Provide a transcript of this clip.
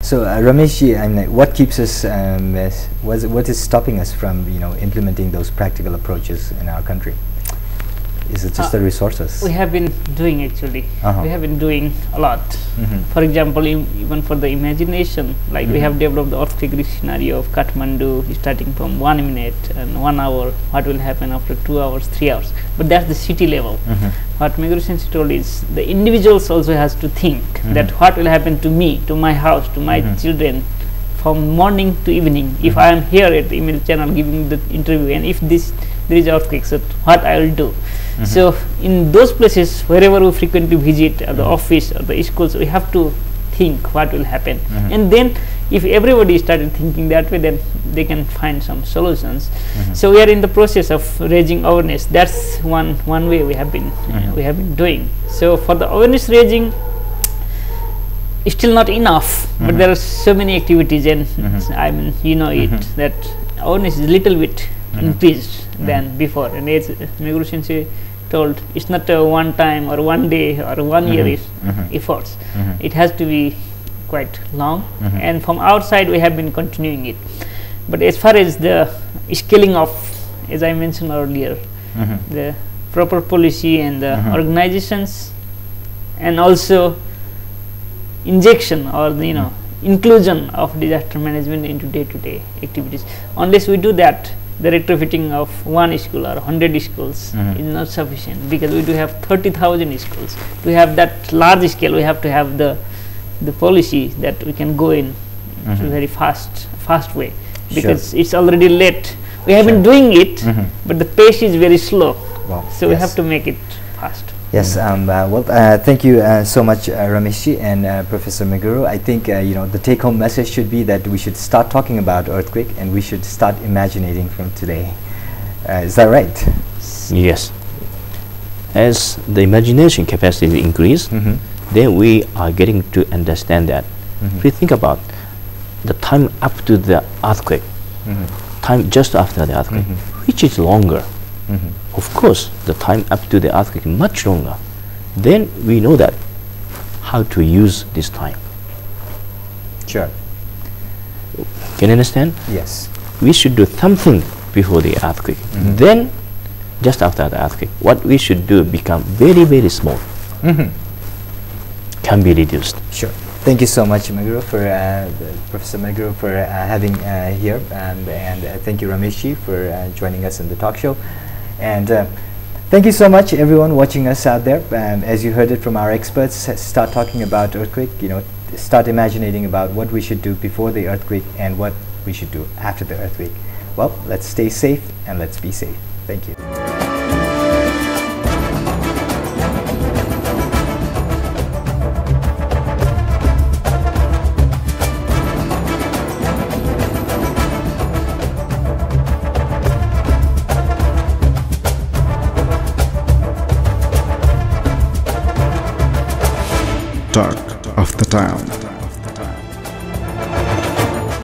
So Rameshji, I mean, what keeps us, what is stopping us from, implementing those practical approaches in our country? Is it just the resources? We have been doing actually. We have been doing a lot. For example, even for the imagination, like we have developed the earthquake risk scenario of Kathmandu starting from 1 minute and 1 hour, what will happen after 2 hours, 3 hours. But that's the city level. What Meguro Sensei told is the individuals also has to think that what will happen to me, to my house, to my children from morning to evening. If I am here at the email channel giving the interview, and if there is earthquake, so what I will do. So in those places wherever we frequently visit, the office or the schools, we have to think what will happen. And then if everybody started thinking that way, then they can find some solutions. So we are in the process of raising awareness. That's one way we have been doing. So for the awareness raising, it's still not enough, but there are so many activities, and I mean, that awareness is a little bit increased than before. And as Meguro Sensei told, it's not a one time or 1 day or 1 year efforts. It has to be quite long, and from our side we have been continuing it. But as far as the scaling of, as I mentioned earlier, the proper policy and the organizations, and also injection or the inclusion of disaster management into day-to-day activities. Unless we do that, the retrofitting of 1 school or 100 schools is not sufficient, because we do have 30,000 schools. To have that large scale, we have to have the policy that we can go in a very fast way, because it's already late. We have been doing it, but the pace is very slow. So we have to make it fast. Yes, thank you so much, Rameshji and Professor Meguro. I think the take-home message should be that we should start talking about earthquake, and we should start imagining from today. Is that right? Yes. As the imagination capacity increase, then we are getting to understand that. If we think about the time up to the earthquake, time just after the earthquake, which is longer? Of course, the time up to the earthquake is much longer. Then we know that how to use this time. Sure. Can you understand? Yes. We should do something before the earthquake. Then, just after the earthquake, what we should do become very, very small. Can be reduced. Sure. Thank you so much, Meguro, for Professor Meguro, for having here, and thank you, Rameshji, for joining us in the talk show. And thank you so much, everyone watching us out there. As you heard it from our experts, start talking about earthquake. Start imagining about what we should do before the earthquake and what we should do after the earthquake. Well, let's stay safe and let's be safe. Thank you. Talk of the Town.